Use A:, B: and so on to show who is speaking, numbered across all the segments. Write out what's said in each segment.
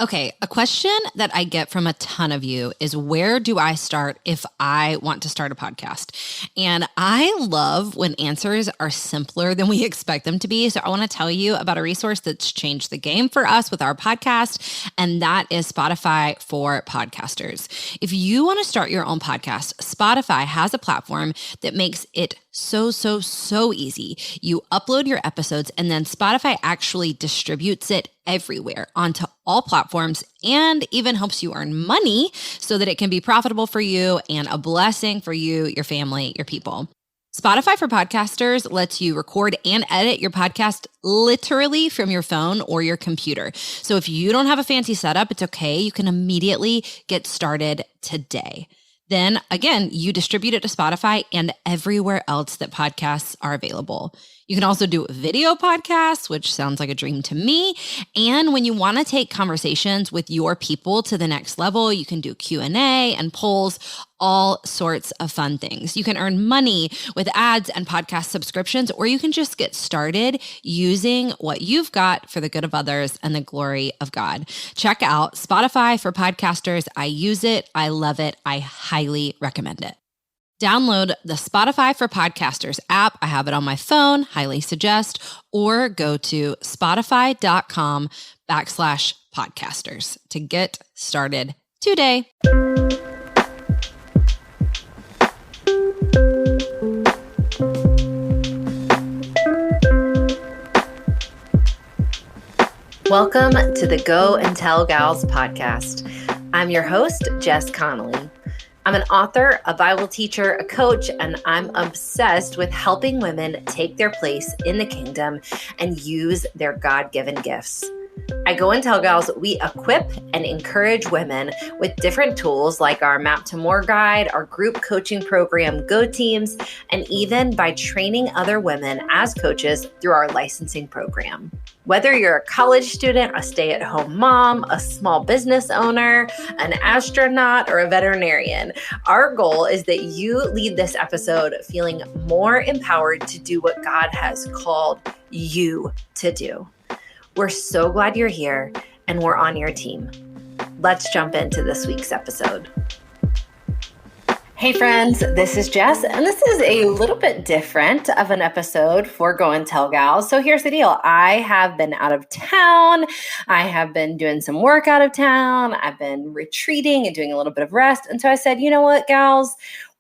A: Okay, a question that I get from a ton of you is, where do I start if I want to start a podcast? And I love when answers are simpler than we expect them to be. So I want to tell you about a resource that's changed the game for us with our podcast, and that is Spotify for Podcasters. If you want to start your own podcast, Spotify has a platform that makes it so easy. You upload your episodes and then Spotify actually distributes it everywhere onto all platforms and even helps you earn money so that it can be profitable for you and a blessing for you, your family, your people. Spotify for Podcasters lets you record and edit your podcast literally from your phone or your computer. So if you don't have a fancy setup, it's okay. You can immediately get started today. Then again, you distribute it to Spotify and everywhere else that podcasts are available. You can also do video podcasts, which sounds like a dream to me. And when you want to take conversations with your people to the next level, you can do Q&A and polls, all sorts of fun things. You can earn money with ads and podcast subscriptions, or you can just get started using what you've got for the good of others and the glory of God. Check out Spotify for Podcasters. I use it. I love it. I highly recommend it. Download the Spotify for Podcasters app. I have it on my phone, highly suggest, or go to spotify.com/podcasters to get started today.
B: Welcome to the Go and Tell Gals podcast. I'm your host, Jess Connolly. I'm an author, a Bible teacher, a coach, and I'm obsessed with helping women take their place in the kingdom and use their God-given gifts. At Go and Tell Gals, we equip and encourage women with different tools like our Map to More guide, our group coaching program, Go Teams, and even by training other women as coaches through our licensing program. Whether you're a college student, a stay-at-home mom, a small business owner, an astronaut, or a veterinarian, our goal is that you leave this episode feeling more empowered to do what God has called you to do. We're so glad you're here and we're on your team. Let's jump into this week's episode. Hey friends, this is Jess, and this is a little bit different of an episode for Go and Tell Gals. So here's the deal. I have been out of town. I have been doing some work out of town. I've been retreating and doing a little bit of rest. And so I said, you know what, gals?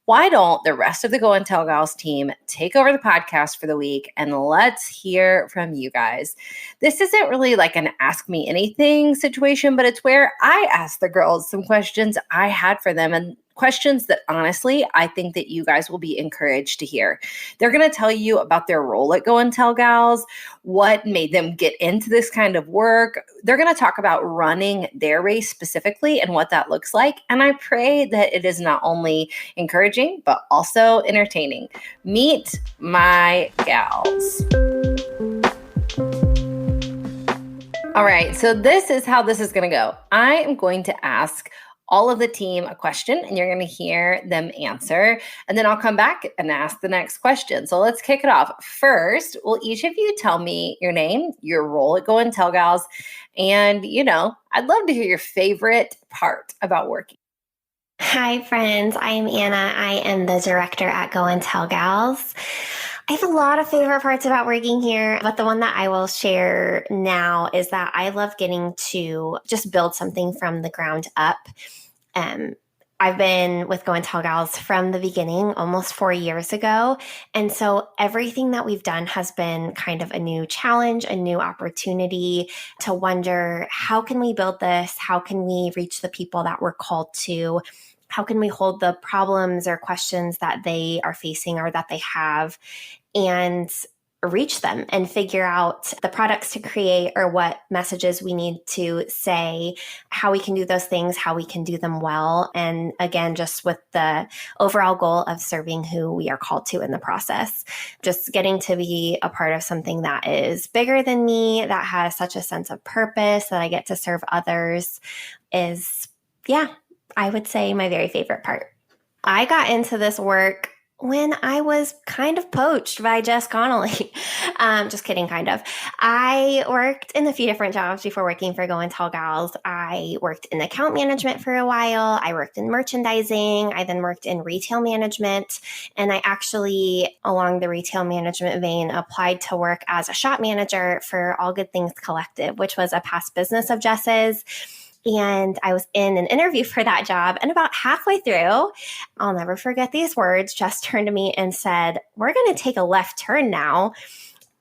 B: Why don't the rest of the Go and Tell Gals team take over the podcast for the week and let's hear from you guys. This isn't really like an ask me anything situation, but it's where I ask the girls some questions I had for them and questions that honestly, I think that you guys will be encouraged to hear. They're going to tell you about their role at Go and Tell Gals, what made them get into this kind of work. They're going to talk about running their race specifically and what that looks like. And I pray that it is not only encouraging, but also entertaining. Meet my gals. All right, so this is how this is going to go. I am going to ask all of the team a question and you're going to hear them answer. And then I'll come back and ask the next question. So let's kick it off. First, will each of you tell me your name, your role at Go and Tell Gals, and, I'd love to hear your favorite part about working.
C: Hi, friends. I am Anna. I am the director at Go and Tell Gals. I have a lot of favorite parts about working here, but the one that I will share now is that I love getting to just build something from the ground up. I've been with Go and Tell Gals from the beginning, almost 4 years ago. And so everything that we've done has been kind of a new challenge, a new opportunity to wonder, how can we build this? How can we reach the people that we're called to? How can we hold the problems or questions that they are facing or that they have and reach them and figure out the products to create or what messages we need to say, how we can do those things, how we can do them well. And again, just with the overall goal of serving who we are called to in the process. Just getting to be a part of something that is bigger than me, that has such a sense of purpose, that I get to serve others is, I would say my very favorite part. I got into this work When I was kind of poached by Jess Connolly. Just kidding, kind of. I worked in a few different jobs before working for Go and Tell Gals. I worked in account management for a while. I worked in merchandising. I then worked in retail management. And I actually, along the retail management vein, applied to work as a shop manager for All Good Things Collective, which was a past business of Jess's. And I was in an interview for that job. And about halfway through, I'll never forget these words, Jess turned to me and said, "We're going to take a left turn now."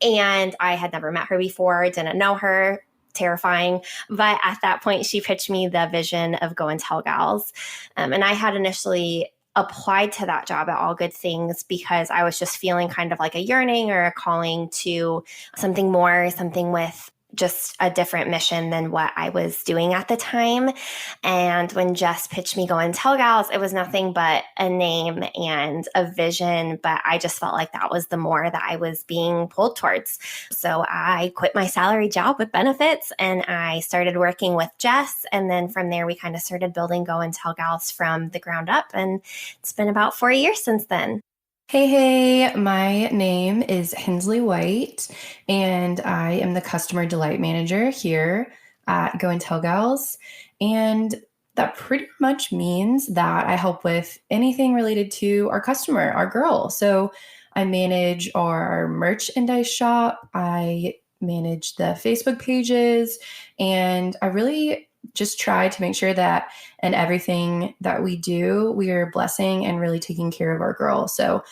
C: And I had never met her before, didn't know her, terrifying. But at that point, she pitched me the vision of Go and Tell Gals. And I had initially applied to that job at All Good Things because I was just feeling kind of like a yearning or a calling to something more, something with just a different mission than what I was doing at the time. And when Jess pitched me Go and Tell Gals, it was nothing but a name and a vision, but I just felt like that was the more that I was being pulled towards. So I quit my salary job with benefits and I started working with Jess. And then from there, we kind of started building Go and Tell Gals from the ground up. And it's been about 4 years since then.
D: Hey, my name is Henslee White, and I am the Customer Delight Manager here at Go and Tell Gals. And that pretty much means that I help with anything related to our customer, our girl. So I manage our merchandise shop, I manage the Facebook pages, and I really just try to make sure that in everything that we do, we are blessing and really taking care of our girl. So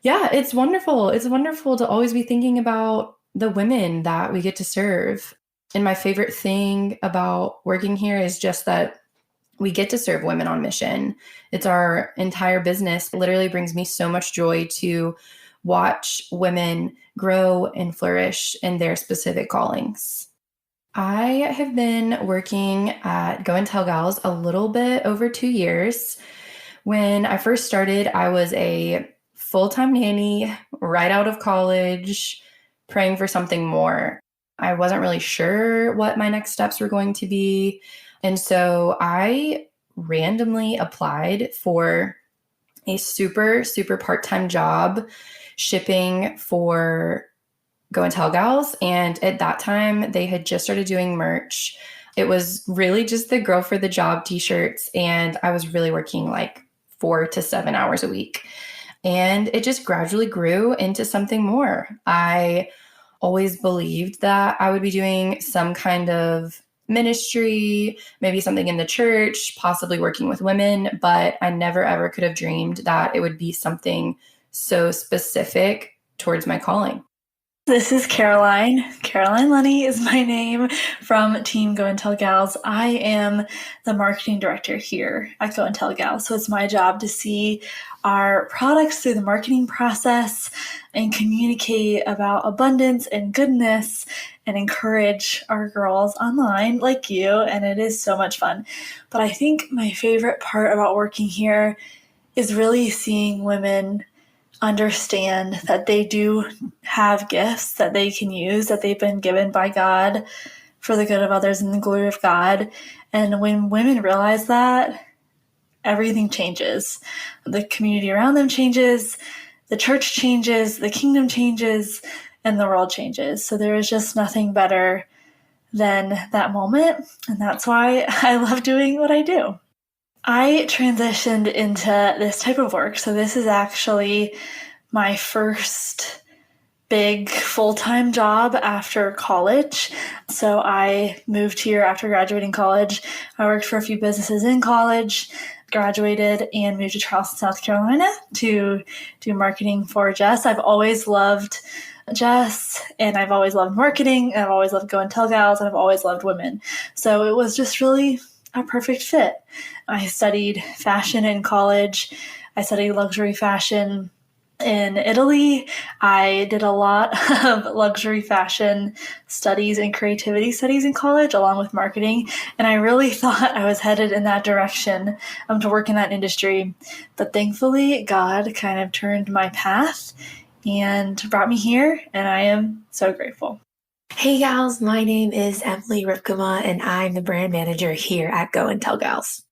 D: yeah, it's wonderful. It's wonderful to always be thinking about the women that we get to serve. And my favorite thing about working here is just that we get to serve women on mission. It's our entire business. It literally brings me so much joy to watch women grow and flourish in their specific callings. I have been working at Go and Tell Gals a little bit over 2 years. When I first started, I was a full-time nanny right out of college, praying for something more. I wasn't really sure what my next steps were going to be. And so I randomly applied for a super, super part-time job shipping for Go and Tell Gals. And at that time, they had just started doing merch. It was really just the girl for the job t-shirts. And I was really working like 4 to 7 hours a week. And it just gradually grew into something more. I always believed that I would be doing some kind of ministry, maybe something in the church, possibly working with women, but I never ever could have dreamed that it would be something so specific towards my calling.
E: This is Caroline. Caroline Lenny is my name from Team Go and Tell Gals. I am the marketing director here at Go and Tell Gals. So it's my job to see our products through the marketing process and communicate about abundance and goodness and encourage our girls online like you. And it is so much fun. But I think my favorite part about working here is really seeing women understand that they do have gifts that they can use, that they've been given by God for the good of others and the glory of God. And when women realize that, everything changes. The community around them changes, the church changes, the kingdom changes, and the world changes. So there is just nothing better than that moment. And that's why I love doing what I do. I transitioned into this type of work. So this is actually my first big full-time job after college. So I moved here after graduating college. I worked for a few businesses in college, graduated, and moved to Charleston, South Carolina to do marketing for Jess. I've always loved Jess, and I've always loved marketing, and I've always loved Go and Tell Gals, and I've always loved women. So it was just really a perfect fit. I studied fashion in college. I studied luxury fashion in Italy. I did a lot of luxury fashion studies and creativity studies in college, along with marketing. And I really thought I was headed in that direction to work in that industry. But thankfully, God kind of turned my path and brought me here. And I am so grateful.
F: Hey gals, my name is Emily Ripkema and I'm the brand manager here at Go and Tell Gals.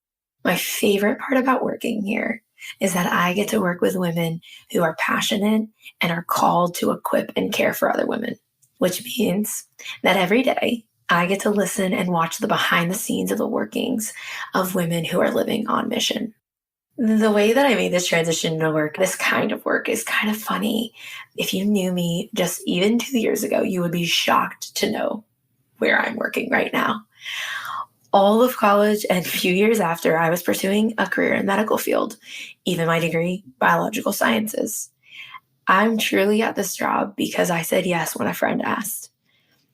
F: My favorite part about working here is that I get to work with women who are passionate and are called to equip and care for other women, which means that every day I get to listen and watch the behind the scenes of the workings of women who are living on mission. The way that I made this transition to work, this kind of work, is kind of funny. If you knew me just even 2 years ago, you would be shocked to know where I'm working right now. All of college and a few years after, I was pursuing a career in medical field, even my degree, biological sciences. I'm truly at this job because I said yes when a friend asked.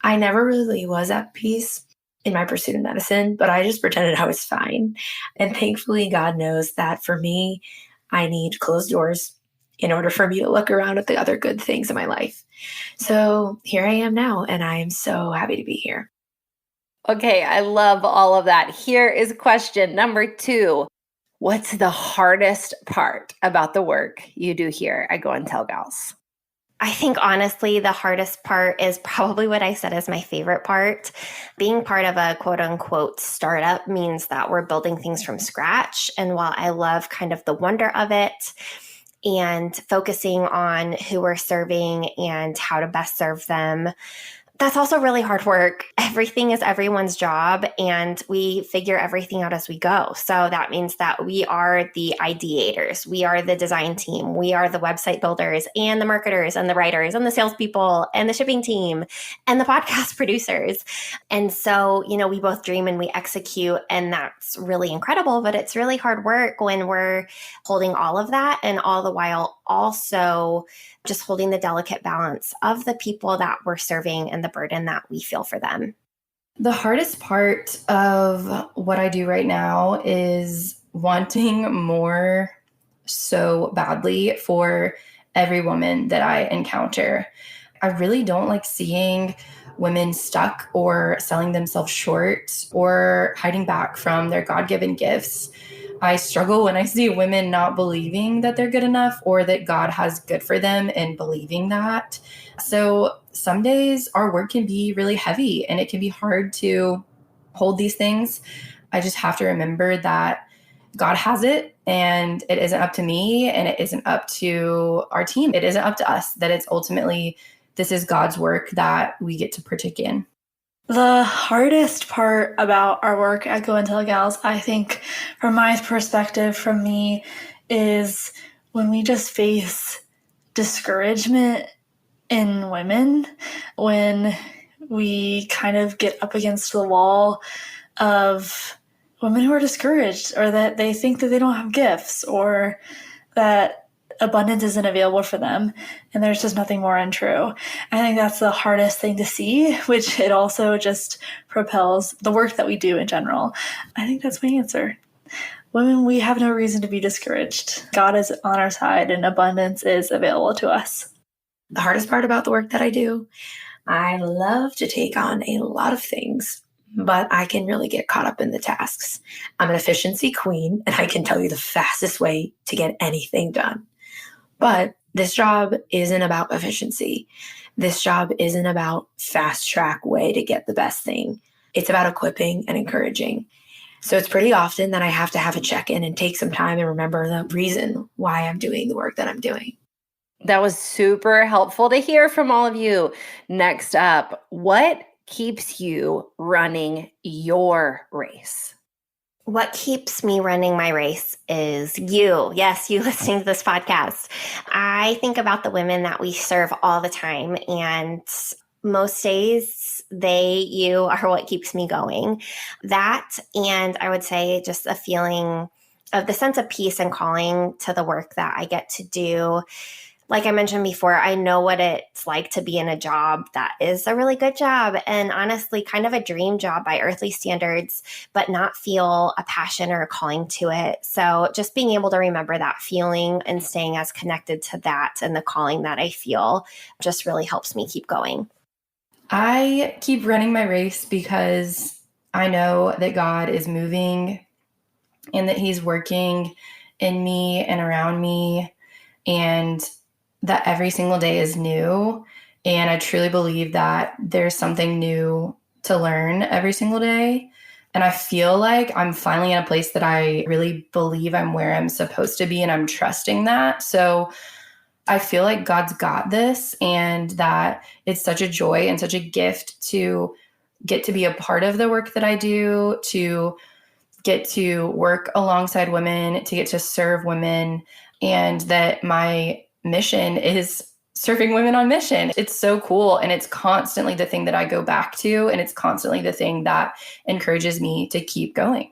F: I never really was at peace in my pursuit of medicine, but I just pretended I was fine. And thankfully, God knows that for me, I need closed doors in order for me to look around at the other good things in my life. So here I am now, and I am so happy to be here.
B: Okay, I love all of that. Here is question number 2. What's the hardest part about the work you do here at Go and Tell Gals?
C: I think honestly, the hardest part is probably what I said is my favorite part. Being part of a quote unquote startup means that we're building things from scratch. And while I love kind of the wonder of it and focusing on who we're serving and how to best serve them, that's also really hard work. Everything is everyone's job, and we figure everything out as we go. So that means that we are the ideators, we are the design team, we are the website builders and the marketers and the writers and the salespeople and the shipping team and the podcast producers. And so, we both dream and we execute, and that's really incredible, but it's really hard work when we're holding all of that and all the while also just holding the delicate balance of the people that we're serving and the burden that we feel for them.
D: The hardest part of what I do right now is wanting more so badly for every woman that I encounter. I really don't like seeing women stuck or selling themselves short or hiding back from their God-given gifts. I struggle when I see women not believing that they're good enough or that God has good for them and believing that. So some days our work can be really heavy and it can be hard to hold these things. I just have to remember that God has it, and it isn't up to me, and it isn't up to our team. It isn't up to us, that it's ultimately, this is God's work that we get to partake in.
E: The hardest part about our work at Go and Tell Gals, I think, from my perspective, from me, is when we just face discouragement in women, when we kind of get up against the wall of women who are discouraged, or that they think that they don't have gifts, or that abundance isn't available for them, and there's just nothing more untrue. I think that's the hardest thing to see, which it also just propels the work that we do in general. I think that's my answer. Women, we have no reason to be discouraged. God is on our side, and abundance is available to us.
F: The hardest part about the work that I do, I love to take on a lot of things, but I can really get caught up in the tasks. I'm an efficiency queen, and I can tell you the fastest way to get anything done. But this job isn't about efficiency. This job isn't about fast track way to get the best thing. It's about equipping and encouraging. So it's pretty often that I have to have a check-in and take some time and remember the reason why I'm doing the work that I'm doing.
B: That was super helpful to hear from all of you. Next up, what keeps you running your race?
C: What keeps me running my race is you. Yes, you listening to this podcast. I think about the women that we serve all the time, and most days you are what keeps me going. That, and I would say just a feeling of the sense of peace and calling to the work that I get to do. Like I mentioned before, I know what it's like to be in a job that is a really good job, and honestly kind of a dream job by earthly standards, but not feel a passion or a calling to it. So just being able to remember that feeling and staying as connected to that and the calling that I feel just really helps me keep going.
D: I keep running my race because I know that God is moving and that He's working in me and around me, and that every single day is new. And I truly believe that there's something new to learn every single day. And I feel like I'm finally in a place that I really believe I'm where I'm supposed to be, and I'm trusting that. So I feel like God's got this, and that it's such a joy and such a gift to get to be a part of the work that I do, to get to work alongside women, to get to serve women, and that my mission is serving women on mission. It's so cool. And it's constantly the thing that I go back to. And it's constantly the thing that encourages me to keep going.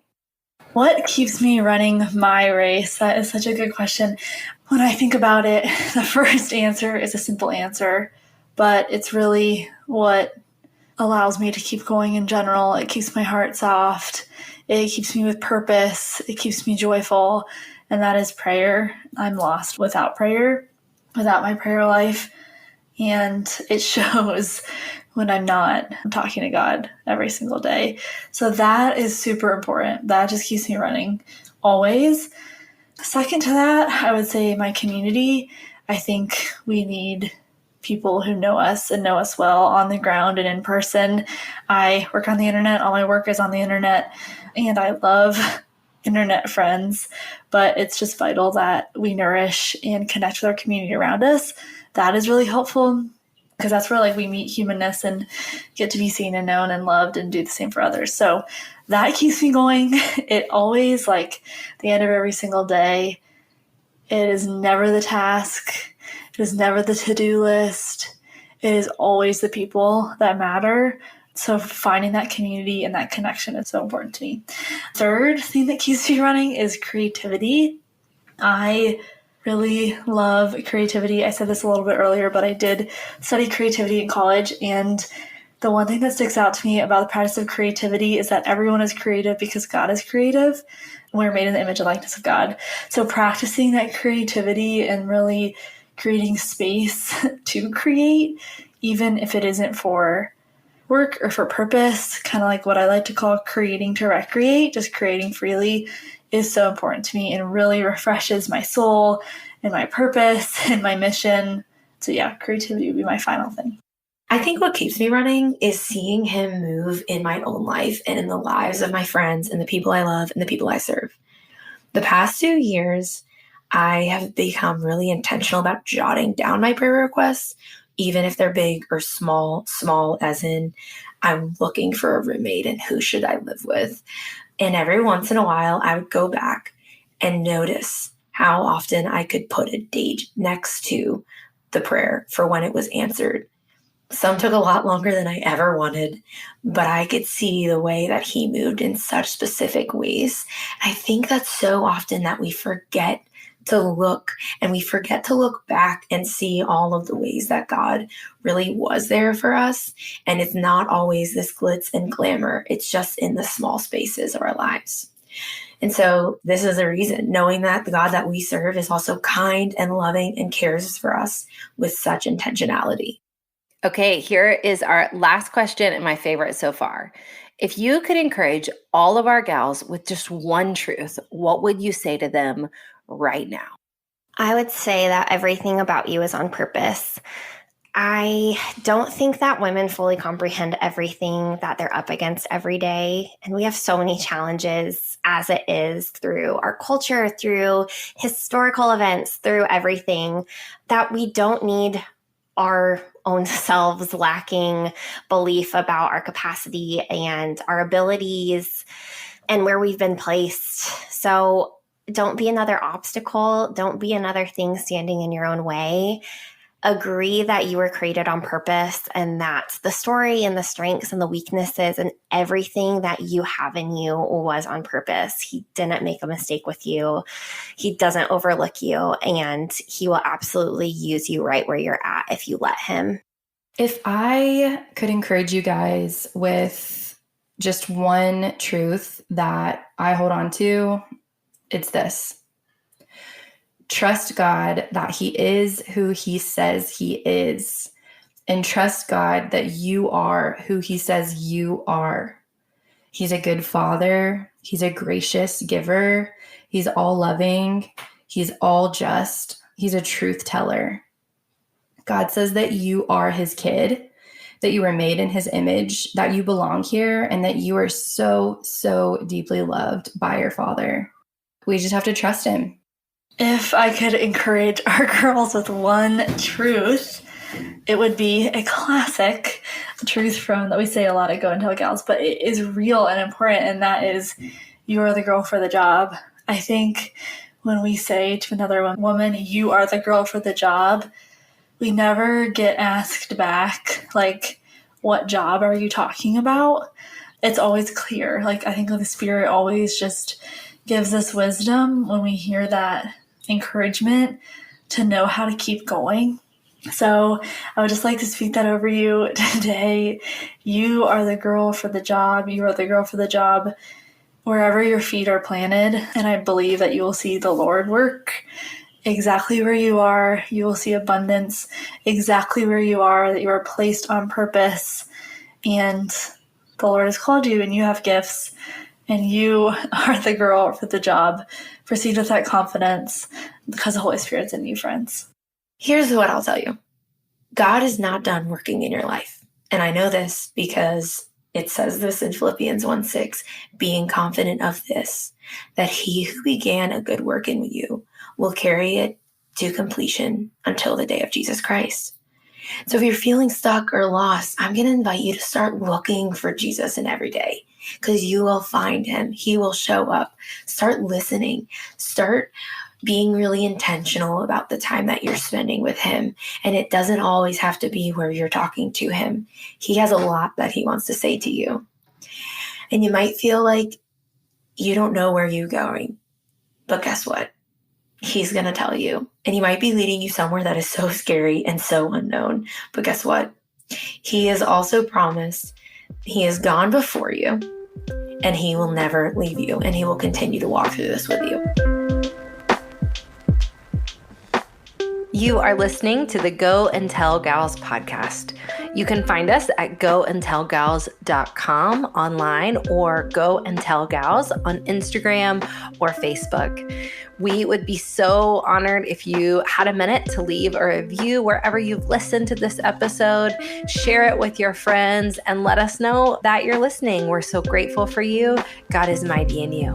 E: What keeps me running my race? That is such a good question. When I think about it, the first answer is a simple answer, but it's really what allows me to keep going in general. It keeps my heart soft. It keeps me with purpose. It keeps me joyful. And that is prayer. I'm lost without prayer, without my prayer life. And it shows when I'm not talking to God every single day. So that is super important. That just keeps me running always. Second to that, I would say my community. I think we need people who know us and know us well on the ground and in person. I work on the internet. All my work is on the internet, and I love internet friends, but it's just vital that we nourish and connect with our community around us. That is really helpful, because that's where we meet humanness and get to be seen and known and loved and do the same for others. So that keeps me going. It always, the end of every single day, it is never the task. It is never the to-do list. It is always the people that matter. So finding that community and that connection is so important to me. Third thing that keeps me running is creativity. I really love creativity. I said this a little bit earlier, but I did study creativity in college. And the one thing that sticks out to me about the practice of creativity is that everyone is creative because God is creative. We're made in the image and likeness of God. So practicing that creativity and really creating space to create, even if it isn't for work or for purpose, kind of like what I like to call creating to recreate, just creating freely, is so important to me and really refreshes my soul and my purpose and my mission. So yeah, creativity would be my final thing.
F: I think what keeps me running is seeing him move in my own life and in the lives of my friends and the people I love and the people I serve. The past 2 years, I have become really intentional about jotting down my prayer requests, even if they're big or small as in I'm looking for a roommate and who should I live with. And every once in a while, I would go back and notice how often I could put a date next to the prayer for when it was answered. Some took a lot longer than I ever wanted, but I could see the way that he moved in such specific ways. I think that's so often that we forget to look, and we forget to look back and see all of the ways that God really was there for us. And it's not always this glitz and glamour. It's just in the small spaces of our lives. And so this is the reason, knowing that the God that we serve is also kind and loving and cares for us with such intentionality.
B: Okay, here is our last question and my favorite so far. If you could encourage all of our gals with just one truth, what would you say to them right now?
C: I would say that everything about you is on purpose. I don't think that women fully comprehend everything that they're up against every day. And we have so many challenges as it is through our culture, through historical events, through everything, that we don't need our own selves lacking belief about our capacity and our abilities and where we've been placed. So don't be another obstacle. Don't be another thing standing in your own way. Agree that you were created on purpose, and that the story and the strengths and the weaknesses and everything that you have in you was on purpose. He didn't make a mistake with you. He doesn't overlook you, and he will absolutely use you right where you're at if you let him.
D: If I could encourage you guys with just one truth that I hold on to, it's this. Trust God that he is who he says he is, and trust God that you are who he says you are. He's a good father. He's a gracious giver. He's all loving. He's all just. He's a truth teller. God says that you are his kid. that you were made in his image, that you belong here, and that you are so, so deeply loved by your Father. We just have to trust him.
E: If I could encourage our girls with one truth, it would be a classic truth from that we say a lot at Go and Tell Gals, but it is real and important, and that is, you are the girl for the job. I think when we say to another woman, you are the girl for the job, we never get asked back, like, what job are you talking about? It's always clear. Like, I think the Spirit always just gives us wisdom when we hear that encouragement to know how to keep going. So I would just like to speak that over you today. You are the girl for the job. You are the girl for the job wherever your feet are planted. And I believe that you will see the Lord work exactly where you are. You will see abundance exactly where you are, that you are placed on purpose. And the Lord has called you, and you have gifts, and you are the girl for the job. Proceed with that confidence because the Holy Spirit's in you, friends.
F: Here's what I'll tell you. God is not done working in your life. And I know this because it says this in Philippians 1:6, being confident of this, that he who began a good work in you will carry it to completion until the day of Jesus Christ. So if you're feeling stuck or lost, I'm going to invite you to start looking for Jesus in every day, because you will find him. He will show up. Start listening. Start being really intentional about the time that you're spending with him. And it doesn't always have to be where you're talking to him. He has a lot that he wants to say to you. And you might feel like you don't know where you're going, but guess what? He's going to tell you. And he might be leading you somewhere that is so scary and so unknown. But guess what? He has also promised he has gone before you, and he will never leave you, and he will continue to walk through this with you.
B: You are listening to the Go and Tell Gals podcast. You can find us at goandtellgals.com online, or Go and Tell Gals on Instagram or Facebook. We would be so honored if you had a minute to leave a review wherever you've listened to this episode. Share it with your friends and let us know that you're listening. We're so grateful for you. God is mighty in you.